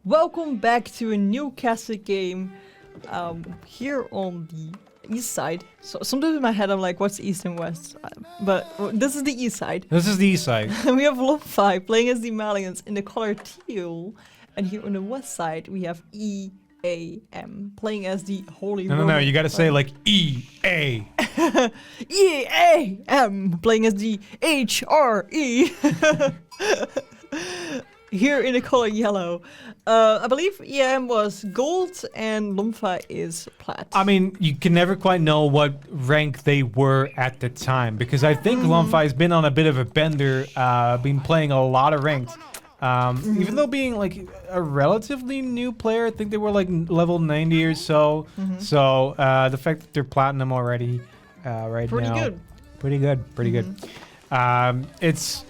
Welcome back to a new castle game here on the east side. So sometimes in my head I'm like, what's east and west? But this is the east side. This is the east side. And we have Lonphi playing as the Malians in the color teal. And here on the west side we have EAM playing as the Holy No, Roman. you gotta say like EA. EAM playing as the HRE. Here in the color yellow. I believe EAM was gold and Lonphi is plat. I mean, you can never quite know what rank they were at the time, because I think Lonphi's been on a bit of a bender, been playing a lot of ranked. Even though being like a relatively new player, I think they were like level 90 or so. So the fact that they're platinum already right Pretty now. good. Pretty good. This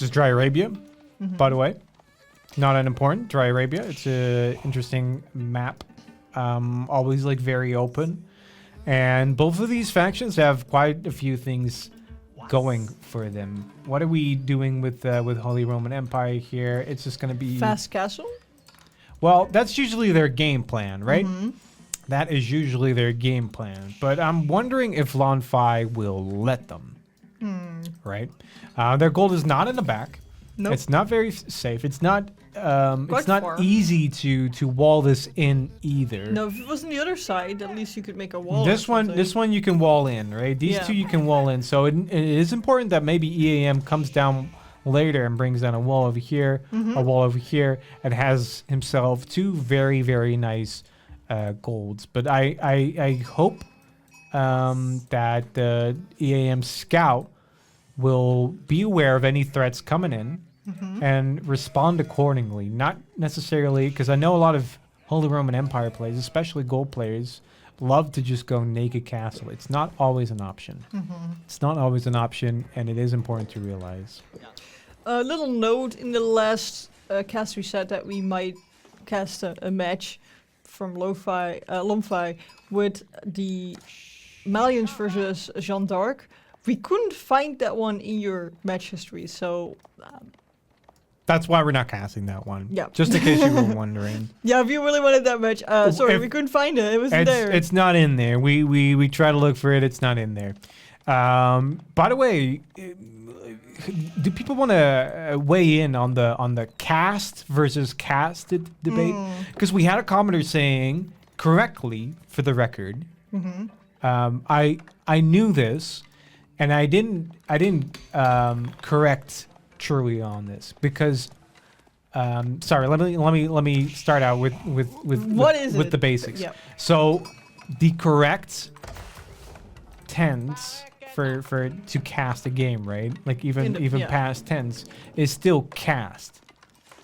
is Dry Arabia, by the way. Not unimportant. Dry Arabia. It's a interesting map. Always like very open. And both of these factions have quite a few things going for them. What are we doing with Holy Roman Empire here? It's just going to be Fast castle? Well, that's usually their game plan, right? That is usually their game plan. But I'm wondering if Lonphi will let them. Right? Their gold is not in the back. Nope. It's not very safe. It's not Quite far. easy to wall this in either. No, if it was on the other side, at least you could make a wall. This one you can wall in, right? These two you can wall in. So it is important that maybe EAM comes down later and brings down a wall over here, a wall over here, and has himself two very, very nice golds. But I hope that the EAM scout will be aware of any threats coming in and respond accordingly. Not necessarily, because I know a lot of Holy Roman Empire players, especially gold players, love to just go naked castle. It's not always an option. It's not always an option, and it is important to realize. A little note, in the last cast we said that we might cast a match from Lonphi with the Malians versus Jeanne d'Arc. We couldn't find that one in your match history, so... That's why we're not casting that one. Yeah. Just in case you were wondering. Yeah, if you really wanted that match, sorry, we couldn't find it. It wasn't there. It's not in there. We try to look for it. It's not in there. By the way, do people want to weigh in on the cast versus casted debate? Because we had a commenter saying correctly, for the record. I knew this, and I didn't correct Trui on this because sorry, let me start out with the basics. Yep. So the correct tense for to cast a game, right? Like even past tense is still cast.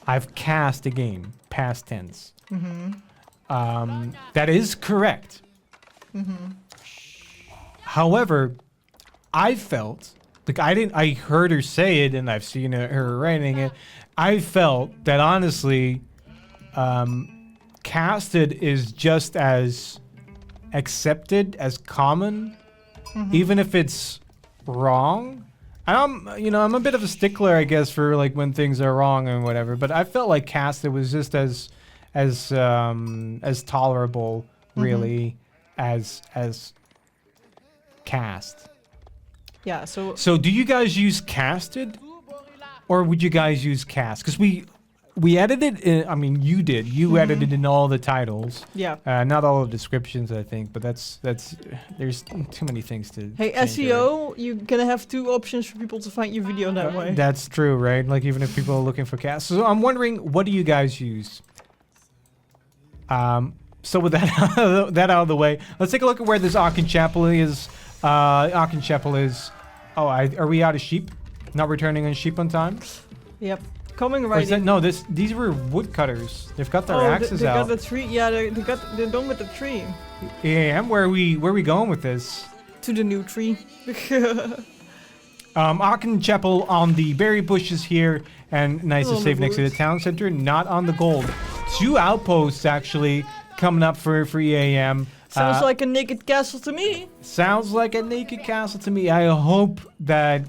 I've cast a game, past tense. That is correct. However, I felt like I heard her say it and I've seen her writing it. I felt that honestly, casted is just as accepted as common, even if it's wrong. I'm a bit of a stickler, I guess, for like when things are wrong and whatever. But I felt like casted was just as tolerable, really, as cast. Yeah, So do you guys use casted, or would you guys use cast? Because we edited it. I mean, you did. You edited in all the titles. Yeah. Not all the descriptions, I think, but that's there's too many things to. Hey, change SEO, you're gonna have two options for people to find your video that way. That's true, right? Like even if people are looking for cast. So I'm wondering, what do you guys use? So with that out of the way, let's take a look at where this Aachen Chapel is. Aachen Chapel is. Oh, are we out of sheep? Not returning on sheep on time? Yep. Coming Or right is that, in. no, these were woodcutters. They've got their axes they out. got the tree. Yeah, they're done with the tree. EAM, where are we going with this? To the new tree. Aachen Chapel on the berry bushes here, and nice and safe next to the town center, not on the gold. Two outposts actually coming up for EAM. Sounds like a naked castle to me. Sounds like a naked castle to me. I hope that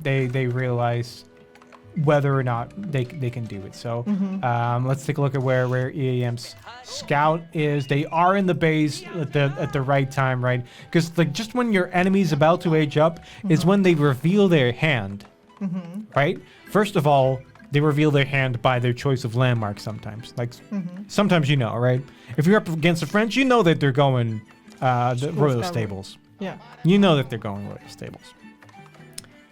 they realize whether or not they can do it. So let's take a look at where EAM's scout is. They are in the base at the right time, right? Because like just when your enemy's about to age up is when they reveal their hand, right? First of all, they reveal their hand by their choice of landmark sometimes. Like sometimes right? If you're up against the French, you know that they're going the Royal Stables. Yeah. You know that they're going Royal Stables.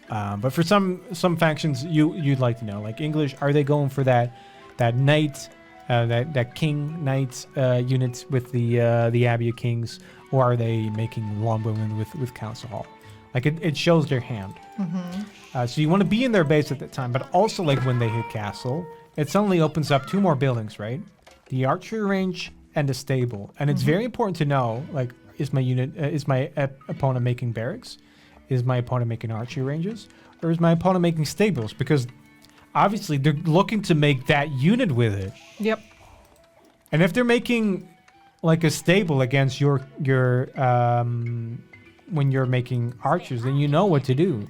But for some factions, you'd like to know, like English, are they going for that knight, that king knight units with the Abbey of Kings, or are they making Longbowmen with Council Hall? Like it shows their hand. So you want to be in their base at that time, but also like when they hit castle, it suddenly opens up 2 more buildings, right? The archery range and the stable, and it's very important to know, like, is my opponent making barracks? Is my opponent making archery ranges? Or is my opponent making stables? Because obviously they're looking to make that unit with it. Yep. And if they're making like a stable against your when you're making archers, then you know what to do.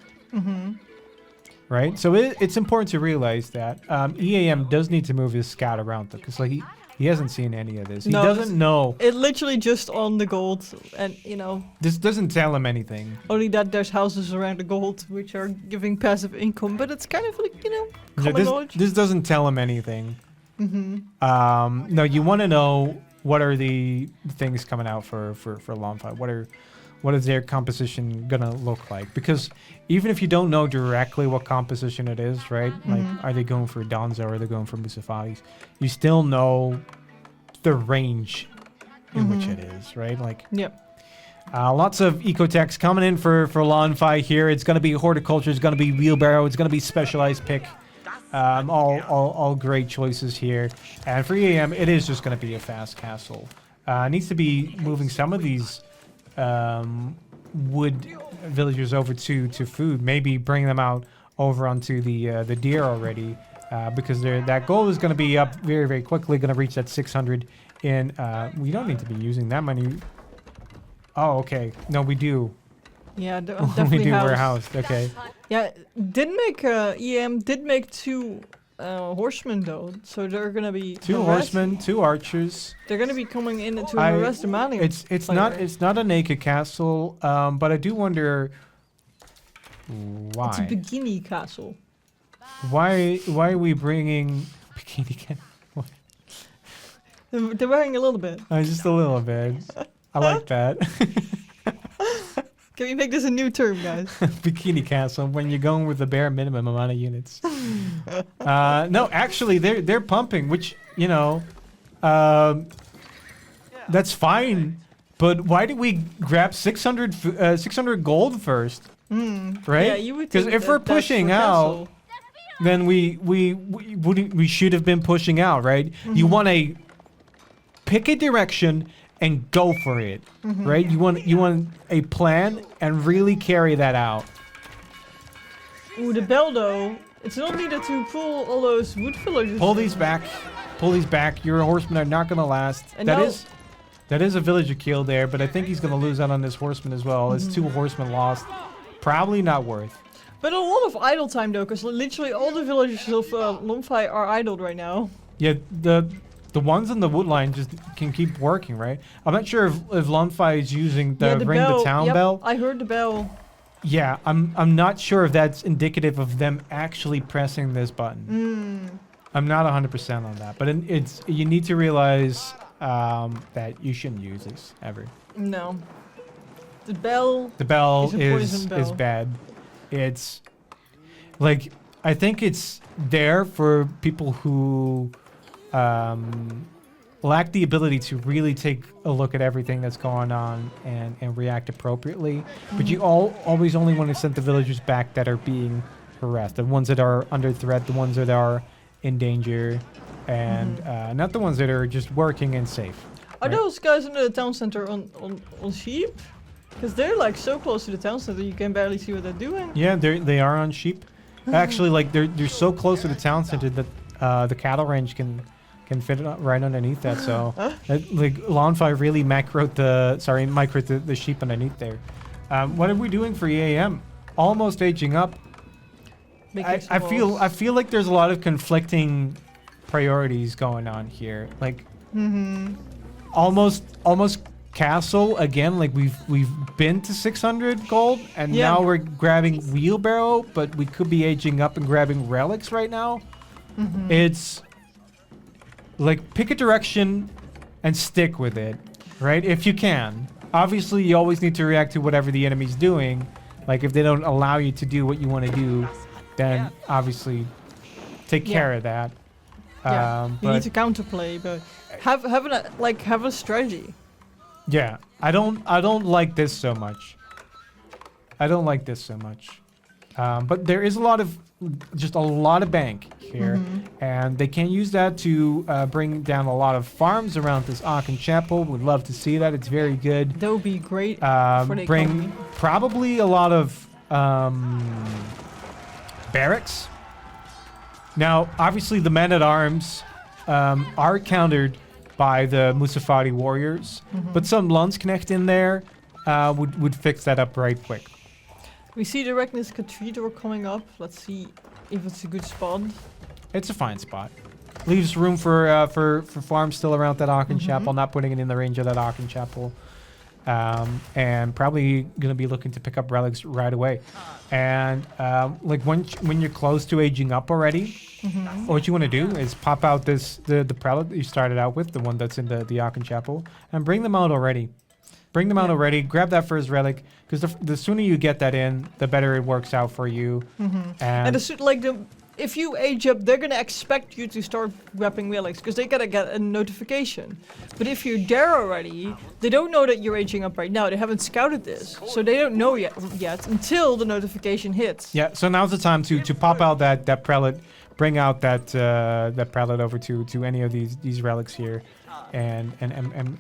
Right? So it's important to realize that EAM does need to move his scout around, though, because like he hasn't seen any of this. He doesn't know. It literally just on the gold, and this doesn't tell him anything. Only that there's houses around the gold which are giving passive income, but it's kind of like common knowledge. This doesn't tell him anything. No, you want to know what are the things coming out for Lonphi. What is their composition gonna look like? Because even if you don't know directly what composition it is, right? Like, are they going for Donzo or are they going for Musafaris? You still know the range in which it is, right? Like, yep. Lots of ecotechs coming in for Lonphi here. It's gonna be horticulture. It's gonna be wheelbarrow. It's gonna be specialized pick. All great choices here. And for EAM, it is just gonna be a fast castle. It needs to be moving some of these wood villagers over to food, maybe bring them out over onto the deer already, because that goal is going to be up very, very quickly, going to reach that 600 in we don't need to be using that many. Oh, okay. No, we do. Yeah, definitely we do. We're housed. Okay. Yeah, EAM did make 2 horsemen though, so they're gonna be 2 horsemen, 2 archers. They're gonna be coming in to arrest the Malians. It's not a naked castle, but I do wonder why. It's a Bikini castle. Why are we bringing Bikini castle? They're wearing a little bit. Just a little bit. I like that. Can we make this a new term, guys? Bikini castle, when you're going with the bare minimum amount of units. No, actually, they're pumping, which, that's fine. But why did we grab 600 gold first? Right? Yeah, you would. Because if we're pushing out, then we should have been pushing out, right? You want to pick a direction and go for it, right? You want a plan and really carry that out. Ooh, the bell though. It's not needed to pull all those wood villagers. Pull these back. Pull these back. Your horsemen are not gonna last. And that is a villager kill there, but I think he's gonna lose out on this horseman as well. It's 2 horsemen lost. Probably not worth. But a lot of idle time though, because literally all the villagers of Lonphi are idled right now. Yeah, the ones on the wood line just can keep working, right? I'm not sure if Lonphi is using the ring the town bell. I heard the bell. Yeah, I'm not sure if that's indicative of them actually pressing this button. I'm not 100% on that, but you need to realize that you shouldn't use this ever. No. The bell is bad. It's like, I think it's there for people who lack the ability to really take a look at everything that's going on and react appropriately. But you always only want to send the villagers back that are being harassed, the ones that are under threat, the ones that are in danger, and not the ones that are just working and safe. Are those guys in the town center on sheep? Because they're like so close to the town center you can barely see what they're doing. Yeah, they are on sheep. Actually, like they're so close to the town center that the cattle range can fit right underneath that. So like Lonphi really microed the sheep underneath there. What are we doing for EAM? Almost aging up. making some I feel like there's a lot of conflicting priorities going on here. Like almost castle again. Like we've been to 600 gold, and now we're grabbing wheelbarrow, but we could be aging up and grabbing relics right now. It's like pick a direction and stick with it, right? If you can. Obviously, you always need to react to whatever the enemy's doing. Like if they don't allow you to do what you want to do, then obviously take care of that. You need to counterplay, but have a strategy. Yeah, I don't like this so much. I don't like this so much. But there is a lot of bank here, and they can use that to bring down a lot of farms around this Aachen Chapel. Would love to see that. It's very good. That would be great for the bring economy. probably a lot of barracks. Now, obviously, the men-at-arms are countered by the Musafari warriors, but some Landsknecht in there would fix that up right quick. We see the Regnus Cathedral coming up. Let's see if it's a good spot. It's a fine spot. Leaves room for farms still around that Aachen Chapel, not putting it in the range of that Aachen Chapel. And probably going to be looking to pick up relics right away. And like when you're close to aging up already, what you want to do is pop out the prelate that you started out with, the one that's in the Aachen Chapel, and bring them out already. Bring them out already. Grab that first relic, because the sooner you get that in, the better it works out for you. And if you age up, they're gonna expect you to start grabbing relics because they gotta get a notification. But if you're there already, they don't know that you're aging up right now. They haven't scouted this, so they don't know yet until the notification hits. Yeah. So now's the time to pop out that prelate, bring out that prelate over to any of these relics here, and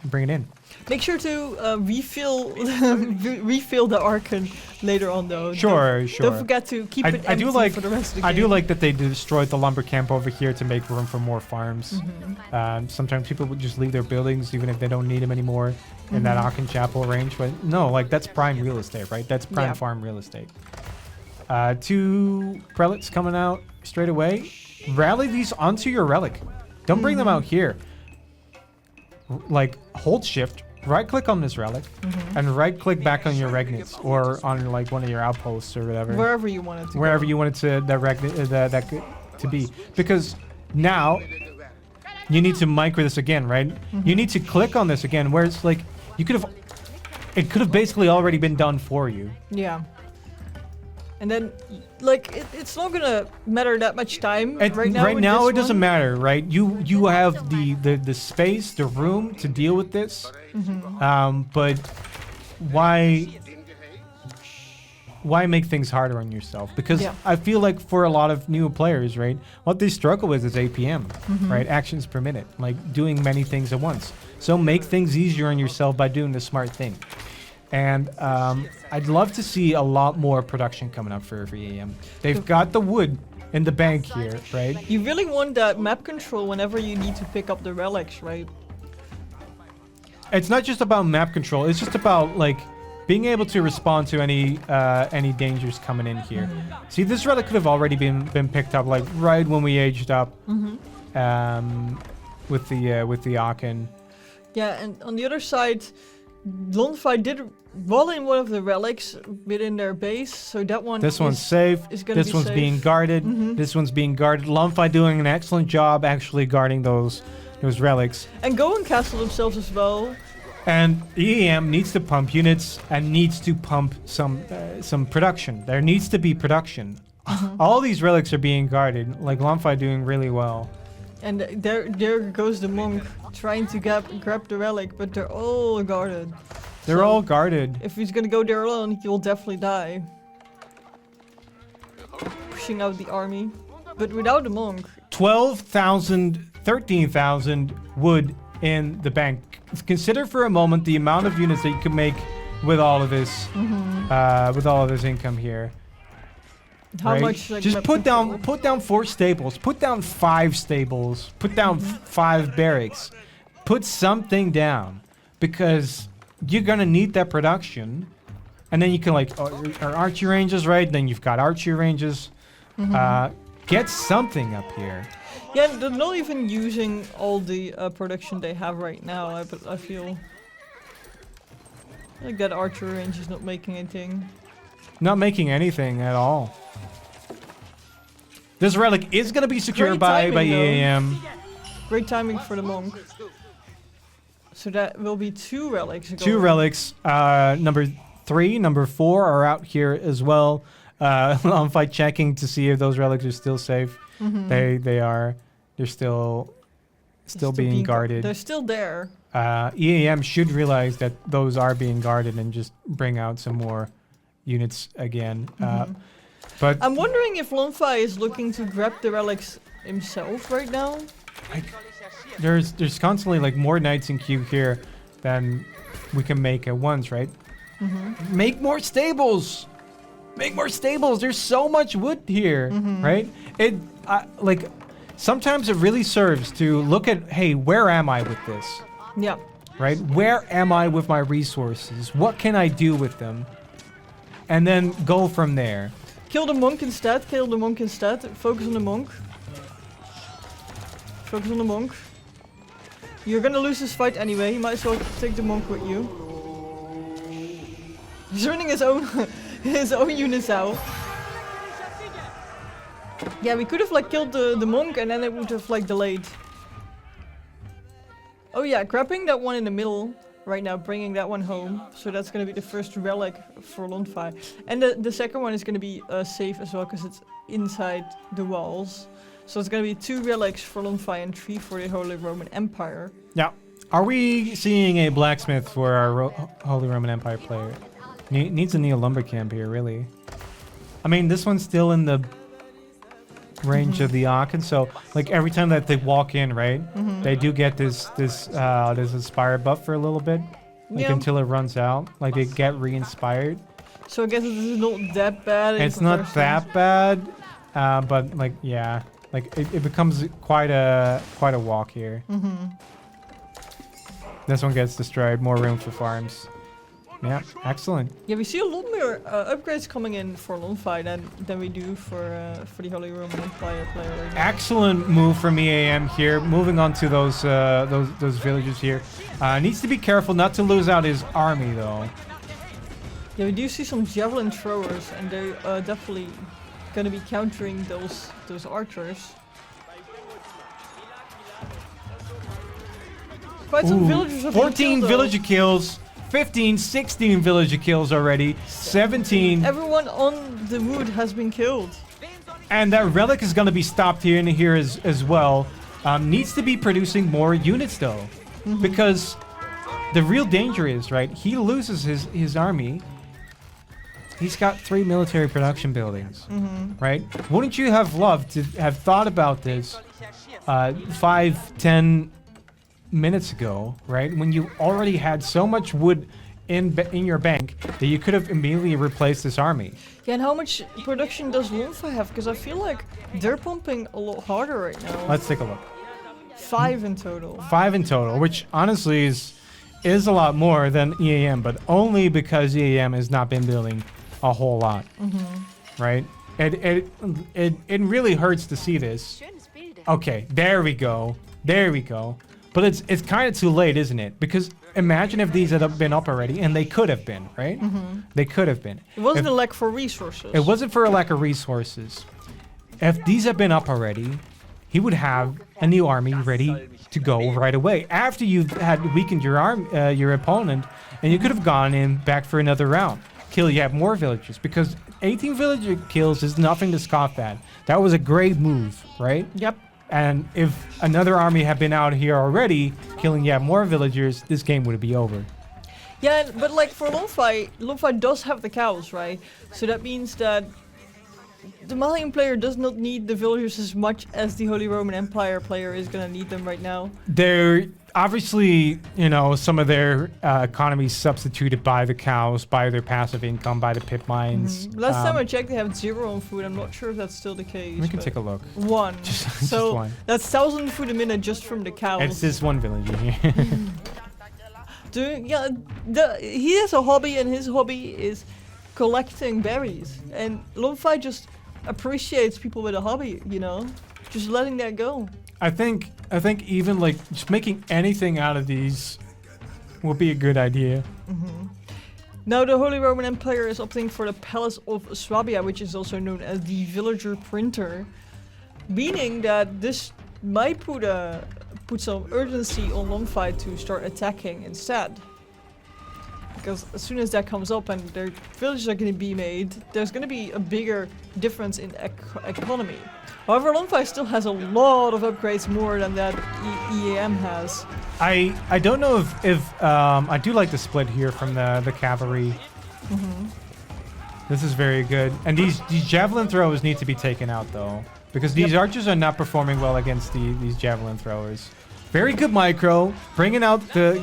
bring it in. Make sure to refill the Archon later on, though. Sure. Don't forget to keep it empty for the rest of the game. I do like that they destroyed the lumber camp over here to make room for more farms. Sometimes people would just leave their buildings even if they don't need them anymore in that Aachen Chapel range. But no, like that's prime real estate, right? That's prime farm real estate. 2 prelates coming out straight away. Rally these onto your relic. Don't bring them out here. Like hold shift, right click on this relic, and right click back on your Regnitz or on like one of your outposts or whatever. Wherever you want it to Wherever go. you want it to to be. Because now you need to micro this again, right? You need to click on this again, where it's like it could have basically already been done for you. Yeah. And then, like, it's not gonna matter that much time right now. Right now, it doesn't matter, right? You have the space, the room to deal with this. But why make things harder on yourself? Because I feel like for a lot of new players, right, what they struggle with is APM, right? Actions per minute, like doing many things at once. So make things easier on yourself by doing the smart thing. And I'd love to see a lot more production coming up for EAM. They've got the wood in the bank here, right? You really want that map control whenever you need to pick up the relics, right? It's not just about map control. It's just about like being able to respond to any dangers coming in here. See, this relic could have already been picked up like right when we aged up with the Aachen. Yeah, and on the other side, Lonphi did roll in one of the relics within their base, so that one. This one's safe. This one's being guarded. This one's being guarded. Lonphi doing an excellent job actually guarding those relics. And Goen Castle themselves as well. And EAM needs to pump units and needs to pump some production. There needs to be production. All these relics are being guarded. Like Lonphi doing really well. And there goes the monk trying to grab the relic, but they're all guarded. They're all guarded. If he's gonna go there alone, he will definitely die. Pushing out the army. But without the monk... 12,000, 13,000 wood in the bank. Consider for a moment the amount of units that you can make with all of this, income here. How much? Like, just put down 4 stables. Put down 5 stables. Put down 5 barracks. Put something down, because you're gonna need that production, and then you can like our archery ranges, right? Then you've got archery ranges. get something up here. Yeah, they're not even using all the production they have right now. But I feel like that archer range is not making anything. Not making anything at all. This relic is going to be secured by EAM. Great timing for the monk. So that will be 2 relics. Two relics. Number 3, number 4 are out here as well. Lonphi checking to see if those relics are still safe. They are. They're still being guarded. They're still there. EAM should realize that those are being guarded and just bring out some more units again. But I'm wondering if Lonphi is looking to grab the relics himself right now. There's constantly like more knights in queue here than we can make at once, right? Make more stables. Make more stables. There's so much wood here, right? Like sometimes it really serves to look at, hey, where am I with this? Yeah. Right? Where am I with my resources? What can I do with them? And then go from there. Kill the monk instead. Kill the monk instead. Focus on the monk. Focus on the monk. You're gonna lose this fight anyway. You might as well take the monk with you. He's running his own his own units out. Yeah, we could have like killed the monk and then it would have like delayed. Oh yeah, grabbing that one in the middle right now, bringing that one home. So that's gonna be the first relic for Lonphi. And the second one is gonna be safe as well because it's inside the walls. So it's gonna be 2 relics for Lonphi and 3 for the Holy Roman Empire. Yeah. Are we seeing a blacksmith for our Holy Roman Empire player? Needs a Neo lumber camp here, really. I mean, this one's still in the range of the Aachen, so like every time that they walk in, right, they do get this inspire buff for a little bit, like until it runs out. Like they get re-inspired. So I guess this is not that bad. It's not that bad, but like yeah, like it becomes quite a walk here. This one gets destroyed. More room for farms. Yeah, excellent. Yeah, we see a lot more upgrades coming in for Lonphi than we do for the Holy Roman Empire player. Right now. Excellent move from EAM here. Moving on to those villages here. Needs to be careful not to lose out his army though. Yeah, we do see some javelin throwers, and they're definitely gonna be countering those archers. Quite some villagers have 14 killed, villager kills. 15, 16 villager kills already. 17. Everyone on the wood has been killed. And that relic is going to be stopped here and here as well. Needs to be producing more units though. Because the real danger is, right, he loses his army. He's got 3 military production buildings, right? Wouldn't you have loved to have thought about this 5-10 minutes ago, right? When you already had so much wood in your bank that you could have immediately replaced this army. Yeah, and how much production does Lonphi have? Because I feel like they're pumping a lot harder right now. Let's take a look. 5 in total. 5 in total, which honestly is a lot more than EAM, but only because EAM has not been building a whole lot, right? It really hurts to see this. Okay, there we go. There we go. But it's kind of too late, isn't it? Because imagine if these had been up already, and they could have been, right? They could have been. It wasn't a lack for resources. It wasn't for a lack of resources. If these had been up already, he would have a new army ready to go right away. After you had weakened your opponent, and you could have gone in back for another round. Kill yet more villagers, because 18 villager kills is nothing to scoff at. That was a great move, right? Yep. And if another army had been out here already, killing yet more villagers, this game would be over. Yeah, but like for Lonphi does have the cows, right? So that means that the Malian player does not need the villagers as much as the Holy Roman Empire player is gonna need them right now. They're obviously, you know, some of their economies substituted by the cows, by their passive income, by the pit mines. Last time I checked, they have 0 on food. I'm not sure if that's still the case. We can take a look. 1. Just so one. that's 1,000 food a minute just from the cows. It's this one villager here. He has a hobby, and his hobby is collecting berries. And Lonphi just appreciates people with a hobby, you know? Just letting that go. I think even like just making anything out of these would be a good idea. Now the Holy Roman Empire is opting for the Palace of Swabia, which is also known as the Villager Printer, meaning that this might put some urgency on Lonphi to start attacking instead. Because as soon as that comes up and their villages are going to be made, there's going to be a bigger difference in economy. However, Lonphi still has a lot of upgrades more than that EAM has. I don't know if I do like the split here from the cavalry. This is very good. And these javelin throwers need to be taken out though, because these archers are not performing well against these javelin throwers. Very good micro, taking out the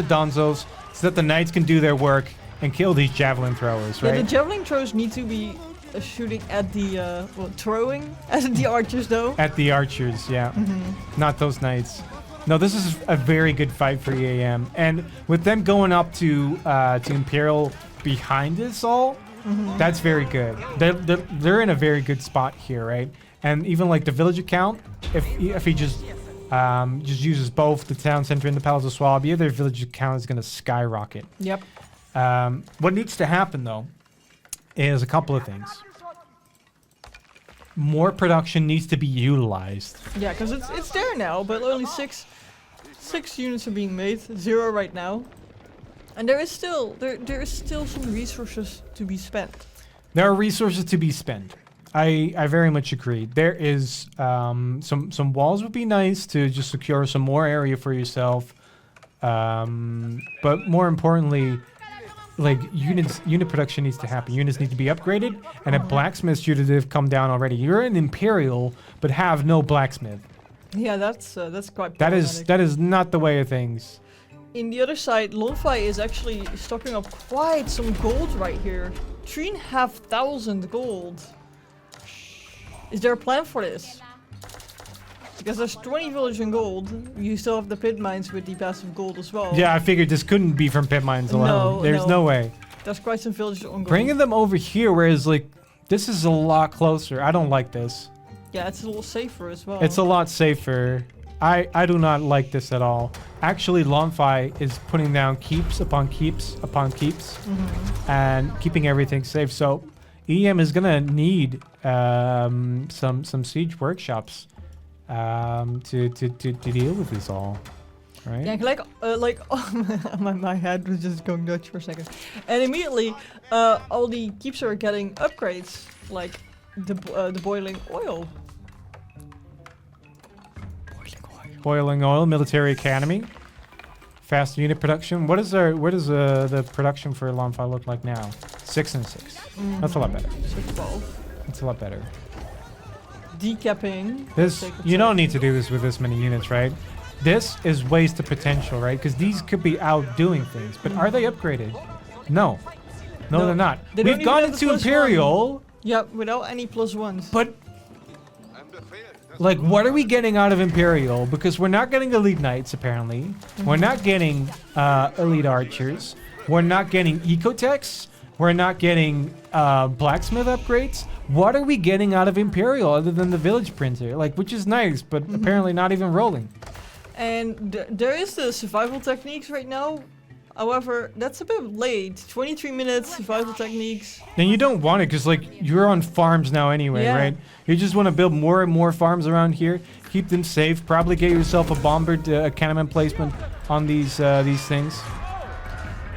Donzos so that the knights can do their work and kill these javelin throwers, right? Yeah, the javelin throwers need to be shooting at the throwing at the archers though. At the archers, yeah. Not those knights. No, this is a very good fight for EAM, and with them going up to Imperial behind us all, that's very good. They're in a very good spot here, right? And even like the village account, if he just uses both the town center and the Palace of Swabia, their village account is going to skyrocket. Yep. What needs to happen though is a couple of things. More production needs to be utilized. Yeah, because it's there now, but only six units are being made, 0 right now, and there is still some resources to be spent. There are resources to be spent. I very much agree. There is some walls would be nice to just secure some more area for yourself, but more importantly, like unit production needs to happen. Units need to be upgraded, and a blacksmith should have come down already. You're an Imperial, but have no blacksmith. Yeah, that's quite problematic. That is not the way of things. In the other side, Lonphi is actually stocking up quite some gold right here. 3,500 gold. Is there a plan for this? Because there's 20 village in gold. You still have the pit mines with the passive gold as well. Yeah, I figured this couldn't be from pit mines alone. There's no way. There's quite some villages on gold. Bringing them over here, whereas like this is a lot closer. I don't like this. Yeah, it's a little safer as well. It's a lot safer. I do not like this at all. Actually, Lonphi is putting down keeps upon keeps upon keeps, and keeping everything safe. So EM is gonna need some siege workshops to deal with this all, right? Yeah, like my head was just going nuts for a second, and immediately all the keeps are getting upgrades, like the boiling oil. Boiling oil, military academy, fast unit production. What does the production for Lonphi look like now? 6 and 6. That's a lot better. 12. That's a lot better. Decapping. This you don't need to do this with this many units, right? This is wasted potential, right? Because these could be outdoing things, but are they upgraded? No, they're not. We've gone into Imperial. Yep, without any +1s. But like, what are we getting out of Imperial? Because we're not getting elite knights, apparently. We're not getting elite archers. We're not getting ecotechs. We're not getting blacksmith upgrades. What are we getting out of Imperial other than the village printer? Like, which is nice, but apparently not even rolling. And there is the survival techniques right now. However, that's a bit late. 23 minutes survival techniques. And you don't want it because, like, you're on farms now anyway, right? You just want to build more and more farms around here. Keep them safe. Probably get yourself a bomber, a cannon emplacement on these things.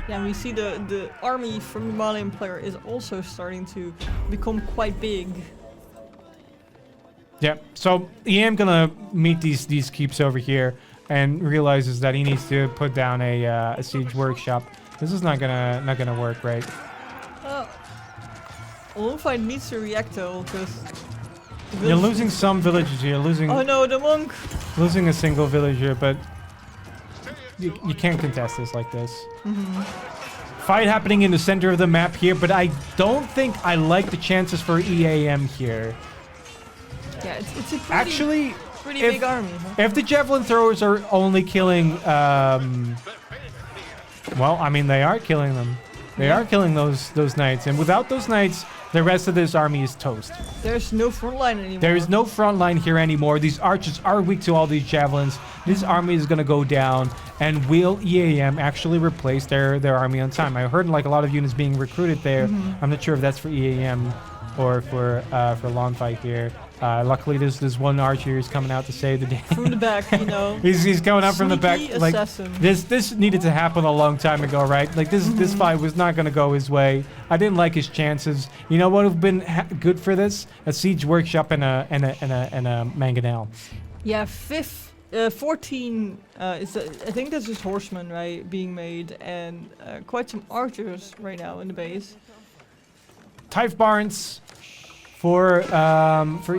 Yeah, and we see the army from the Malian player is also starting to become quite big. Yeah, so EM gonna meet these keeps over here and realizes that he needs to put down a siege workshop. This is not gonna work, right? Lonphi needs to react though, because you're losing some villages here. Losing. Oh no, the monk. Losing a single villager, but you can't contest this like this. Fight happening in the center of the map here, but I don't think I like the chances for EAM here. Yeah, it's a pretty big army. Huh? If the javelin throwers are only killing, well, I mean, they are killing them. They are killing those knights, and without those knights, the rest of this army is toast. There's no front line anymore. There is no front line here anymore. These archers are weak to all these javelins. This army is going to go down. And will EAM actually replace their army on time? I heard like a lot of units being recruited there. I'm not sure if that's for EAM or for Lonphi here. Luckily, there's one archer who's coming out to save the day. From the back, you know. he's coming out from the back. Sneaky Like assassin. this needed to happen a long time ago, right? Like this fight was not going to go his way. I didn't like his chances. You know what would have been good for this? A siege workshop and a mangonel. Yeah, 14 I think that's just horsemen, right, being made, and quite some archers right now in the base. Type Barnes for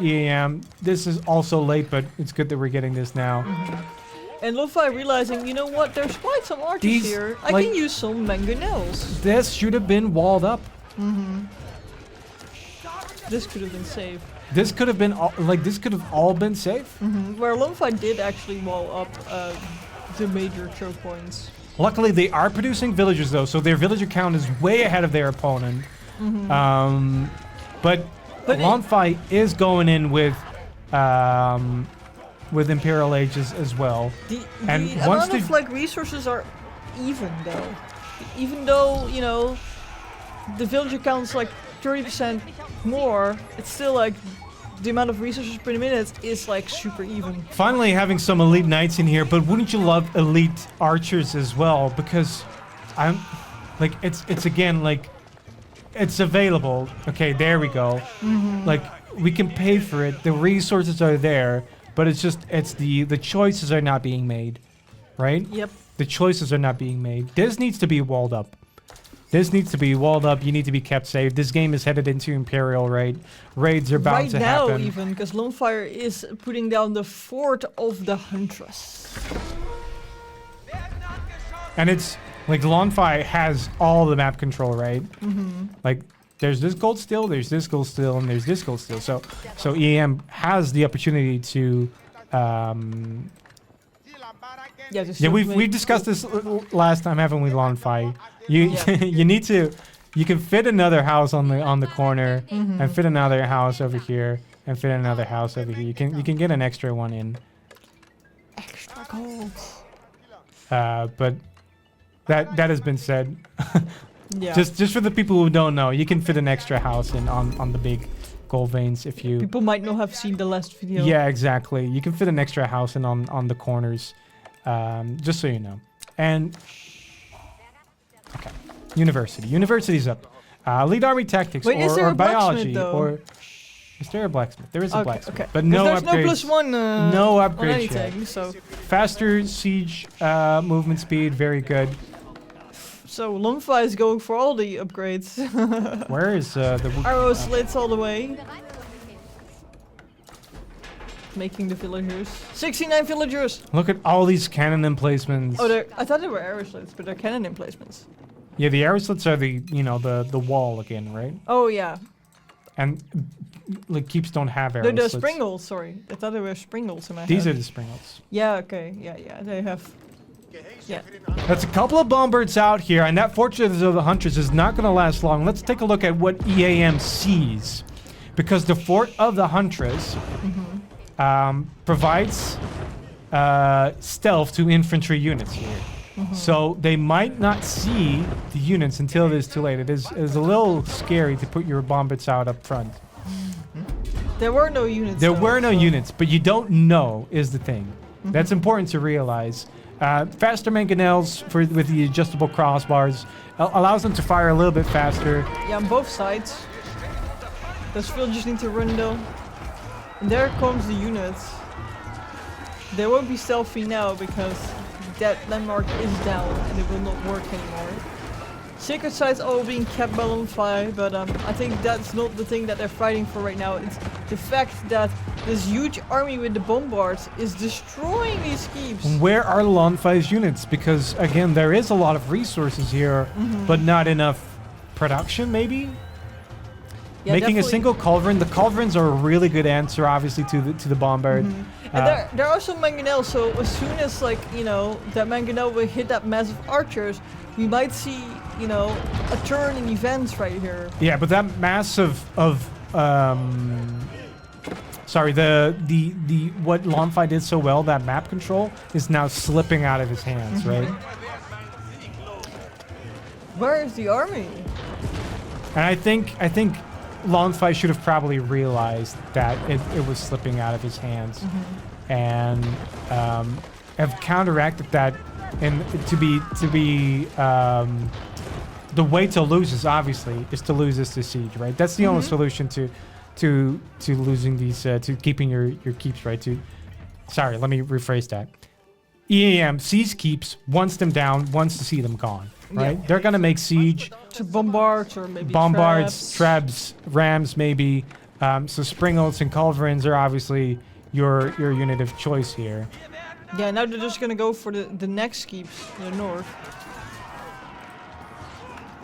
EAM. This is also late, but it's good that we're getting this now. And Lonphi realizing, you know what, there's quite some archers here. I can use some mangonels. This should have been walled up. This could have been saved. This could have been this could have all been safe. Where Lonphi did actually wall up the major choke points. Luckily, they are producing villagers though, so their villager count is way ahead of their opponent. But Lonphi is going in with Imperial Ages as well. The amount of like resources are even though. Even though, you know, the villager count's like 30% more, it's still like the amount of resources per minute is like super even. Finally having some elite knights in here, but wouldn't you love elite archers as well? Because I'm like it's again like it's available. Okay, there we go. Like we can pay for it. The resources are there, but it's the choices are not being made, right? Yep. The choices are not being made. This needs to be walled up. This needs to be walled up. You need to be kept safe. This game is headed into Imperial, right? Raids are bound to happen. Right now, even, because Lonphi is putting down the fort of the Huntress. And it's like Lonphi has all the map control, right? Like there's this gold still, there's this gold still, and there's this gold still. So EAM has the opportunity to. Yeah, we've discussed this last time, haven't we, Lonphi? You you can fit another house on the corner and fit another house over here and fit another house over here. You can get an extra one in. Extra gold. But that has been said. Yeah. Just for the people who don't know, you can fit an extra house in on the big gold veins if you. People might not have seen the last video. Yeah, exactly. You can fit an extra house in on the corners. Just so you know. And okay, University's up. Lead army tactics. Wait, is there or a biology blacksmith, or is there a blacksmith? There is a blacksmith, okay. but no there's upgrades. no +1. No on upgrades yet. anything. So Faster siege movement speed, very good. Lonphi is going for all the upgrades. Where is the Arrow slits all the way. Making the villagers. 69 villagers! Look at all these cannon emplacements. Oh, I thought they were arrow slits, but they're cannon emplacements. Yeah, the arrow slits are the wall again, right? Oh, yeah. And like keeps don't have arrow They're the slits. springles, sorry. I thought they were springles in my These head. are the springles. Yeah, okay. Yeah, they have. Yeah. That's a couple of bombers out here, and that Fortress of the Huntress is not going to last long. Let's take a look at what EAM sees. Because the Fort of the Huntress provides stealth to infantry units here. So they might not see the units until it is too late. It is a little scary to put your bombers out up front. There were no units. There were no units, but you don't know is the thing. That's important to realize. Faster mangonels with the adjustable crossbars allows them to fire a little bit faster. Yeah, on both sides. Those villagers need to run though. And there comes the units. They won't be stealthy now because that landmark is down and it will not work anymore. Sacred sites all being kept by Lonphi, but I think that's not the thing that they're fighting for right now. It's the fact that this huge army with the bombards is destroying these keeps. Where are Lonphi's units? Because again, there is a lot of resources here, but not enough production, maybe? Yeah, Making definitely. a single Culverin. The Culverins are a really good answer, obviously, to the bombard. And there are also mangonels, so as soon as, like, you know, that mangonel will hit that massive archers, we might see you know, a turn in events right here. Yeah, but that mass of sorry, the what Lonphi did so well, that map control is now slipping out of his hands, right? Where is the army? And I think Lonphi should have probably realized that it was slipping out of his hands, and have counteracted that. And to be the way to lose is to lose this to siege, right? That's the only solution to losing these to keeping your keeps, right? Sorry, let me rephrase that. EAM sees keeps, wants them down, wants to see them gone, right? Yeah. They're gonna make siege to bombards or maybe traps, rams maybe. So spring oats and culverins are obviously your unit of choice here. Yeah, now they're just gonna go for the next keeps in the north.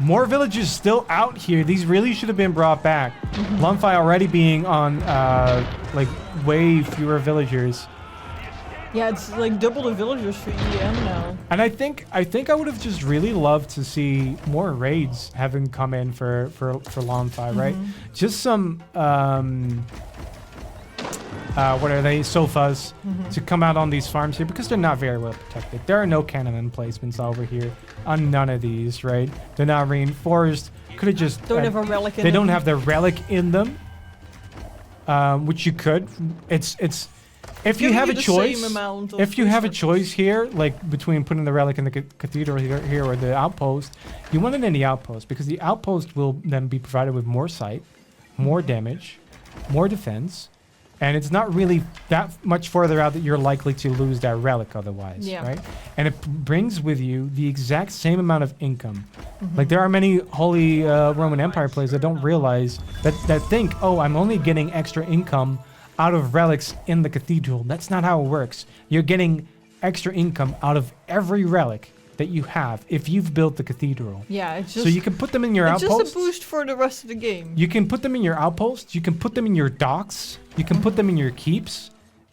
More villages still out here. These really should have been brought back. Lonphi already being on like way fewer villagers. Yeah, it's like double the villagers for EAM now. And I think I would have just really loved to see more raids having come in for Lonphi, right? Just some what are they, sofas to come out on these farms here, because they're not very well protected. There are no cannon emplacements over here on none of these, right? They're not reinforced. Could have just don't have a relic in they them. don't have the relic in them, which you could. It's if you have a choice. If you have a choice here, like between putting the relic in the cathedral here or the outpost, you want it in the outpost, because the outpost will then be provided with more sight, more damage, more defense. And it's not really that much further out that you're likely to lose that relic otherwise, right? And it brings with you the exact same amount of income. Like, there are many Holy Roman Empire players that don't realize, that think, oh, I'm only getting extra income out of relics in the cathedral. That's not how it works. You're getting extra income out of every relic that you have if you've built the cathedral. Yeah, it's just... So you can put them in your outposts. It's just a boost for the rest of the game. You can put them in your outposts. You can put them in your docks. You can put them in your keeps.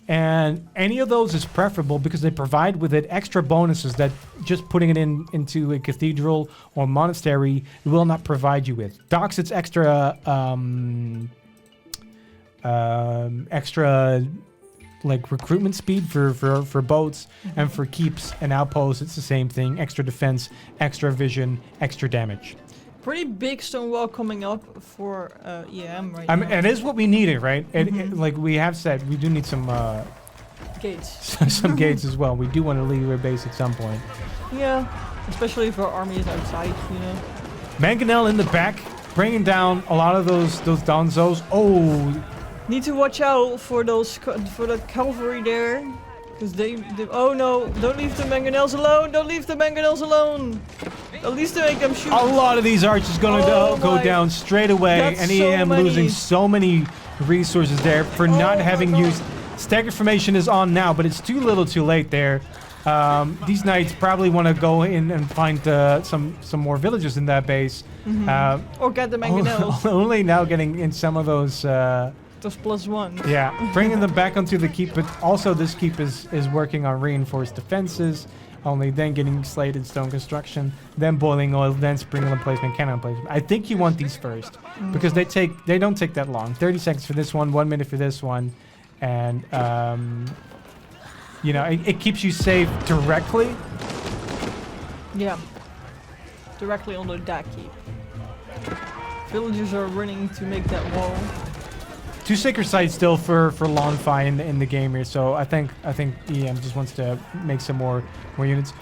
And any of those is preferable because they provide with it extra bonuses that just putting it into a cathedral or monastery will not provide you with. Docks, it's extra... extra... like recruitment speed for boats, and for keeps and outposts it's the same thing. Extra defense, extra vision, extra damage. Pretty big stone wall coming up for EAM right now. It is what we needed, right? Like we have said, we do need some gates. some gates as well. We do want to leave our base at some point. Yeah, especially if our army is outside, you know. Mangonel in the back, bringing down a lot of those donzos. Oh. Need to watch out for that cavalry there, because they oh no! Don't leave the mangonels alone! Don't leave the mangonels alone! At least to make them shoot. A lot of these archers gonna go down straight away, and EAM losing so many resources there for not having used. Stagger formation is on now, but it's too little, too late there. These knights probably want to go in and find some more villagers in that base, or get the mangonels. Only now getting in some of those. Those +1. Yeah, bringing them back onto the keep, but also this keep is working on reinforced defenses, only then getting slated stone construction, then boiling oil, then sprinkler placement, cannon placement. I think you want these first, because they don't take that long. 30 seconds for this one, 1 minute for this one, and you know, it keeps you safe directly. Yeah, directly under that keep. Villagers are running to make that wall. 2 sacred sites still for Lonphi in the game here, so I think EAM just wants to make some more units.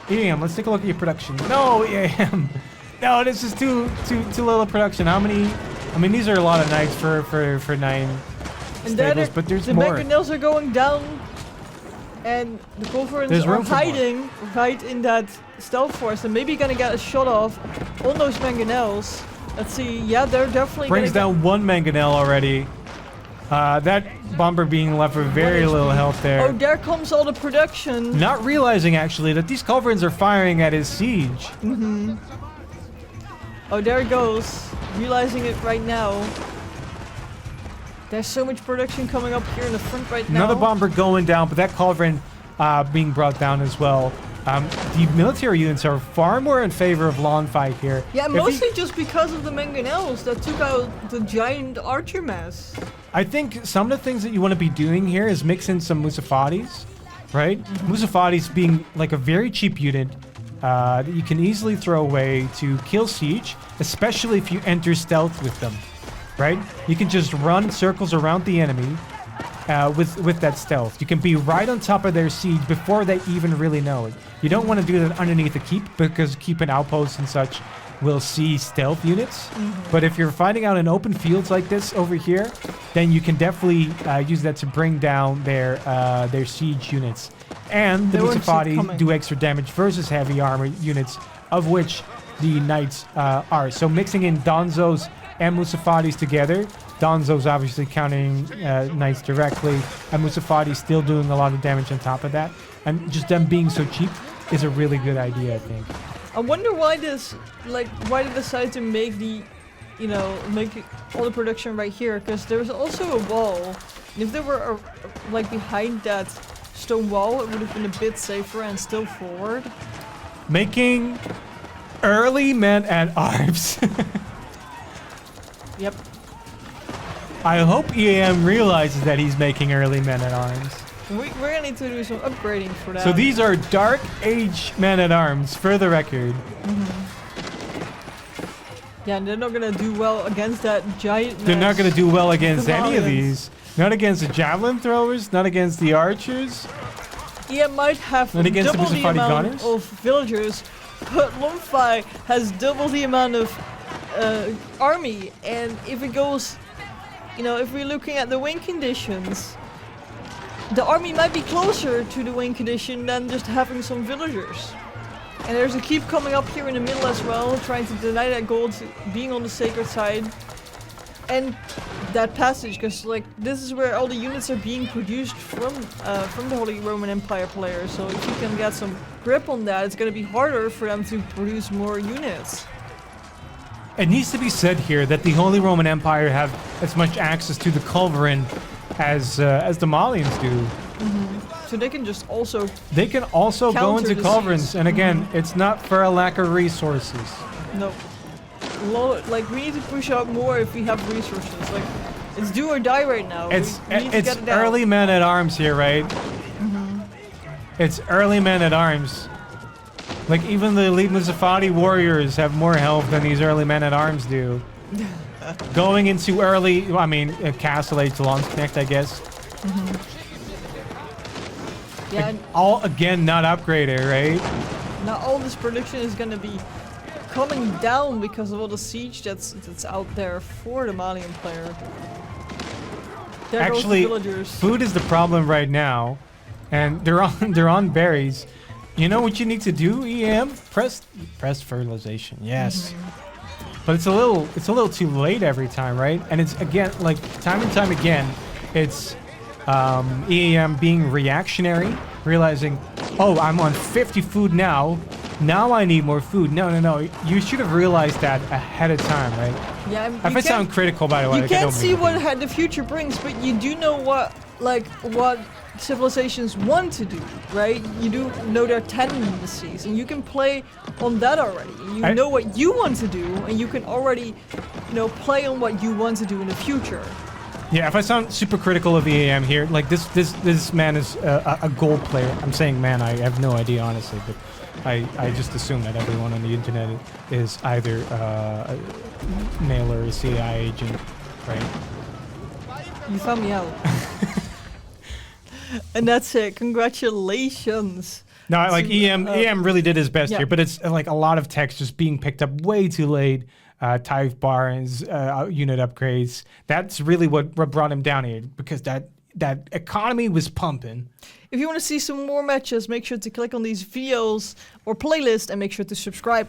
EAM, let's take a look at your production. No, EAM, no, this is too little production. How many? I mean, these are a lot of knights for 9 stables, but there's more. The mangonels are going down, and the Culverins are hiding right in that stealth forest, and maybe gonna get a shot off on those mangonels. Let's see. Yeah, they're definitely brings down 1 mangonel already. That bomber being left with very little health there. Oh, there comes all the production. Not realizing, actually, that these culverins are firing at his siege. Oh, there it goes. Realizing it right now. There's so much production coming up here in the front right now. Another bomber going down, but that culverin being brought down as well. The military units are far more in favor of Lonphi here. Yeah, If mostly just because of the mangonels that took out the giant archer mass. I think some of the things that you want to be doing here is mix in some Musafatis, right? Musafatis being like a very cheap unit that you can easily throw away to kill siege, especially if you enter stealth with them, right? You can just run in circles around the enemy with that stealth. You can be right on top of their siege before they even really know it. You don't want to do that underneath the keep because keep and outposts and such will see stealth units. But if you're fighting out in open fields like this over here, then you can definitely use that to bring down their siege units. And the Musafati do extra damage versus heavy armor units, of which the knights are. So mixing in Donzos and Musafatis together, Donzo's obviously counting knights directly, and Musafati still doing a lot of damage on top of that. And just them being so cheap is a really good idea, I think. I wonder why why they decided to make make all the production right here, because there's also a wall. And if they were behind that stone wall, it would have been a bit safer and still forward. Making early men at arms. Yep. I hope EAM realizes that he's making early men at arms. We're gonna need to do some upgrading for that. So these are Dark Age men at arms, for the record. Yeah, and they're not gonna do well against that giant They're not gonna do well against The any of Malians. these. Not against the javelin throwers, not against the archers. Yeah, might have Not against the double the Musafati amount gunners? of villagers, but Lonphi has double the amount of army, and if it goes, if we're looking at the win conditions, the army might be closer to the win condition than just having some villagers. And there's a keep coming up here in the middle as well, trying to deny that gold being on the sacred side. And that passage, because this is where all the units are being produced from the Holy Roman Empire players. So if you can get some grip on that, it's going to be harder for them to produce more units. It needs to be said here that the Holy Roman Empire have as much access to the Culverin as the Malians do. So they can just also They can also go counter into the Culverins, siege. and again, it's not for a lack of resources. no. We need to push out more if we have resources. It's do or die right now. It's we need to get it down. early men at arms here, right? It's early men at arms. Even the elite Musafati warriors have more health than these early men at arms do. Going into early, Castle Age Landsknecht, I guess. Yeah, and All again not upgraded, right? now all this production is going to be coming down because of all the siege that's out there for the Malian player. There goes the Actually, villagers. food is the problem right now, and they're on berries. You know what you need to do, EM? Press fertilization. Yes. But it's a little too late every time, right? And it's again time and time again, it's EAM being reactionary, realizing, oh, I'm on 50 food now. Now I need more food. No. You should have realized that ahead of time, right? Yeah, If I sound critical, by the way, you like, I can't don't see mean what to. the future brings, but you do know what civilizations want to do, right? You do know their tendencies, and you can play on that already. You know what you want to do, and you can already, play on what you want to do in the future. Yeah, if I sound super critical of EAM here, this man is a gold player. I'm saying man, I have no idea honestly, but I just assume that everyone on the internet is either a male or a CIA agent, right? You found me out. And that's it. Congratulations. No, EAM really did his best yeah. here, but it's a lot of text just being picked up way too late. Tithe bars, unit upgrades. That's really what brought him down here, because that economy was pumping. If you want to see some more matches, make sure to click on these videos or playlist and make sure to subscribe.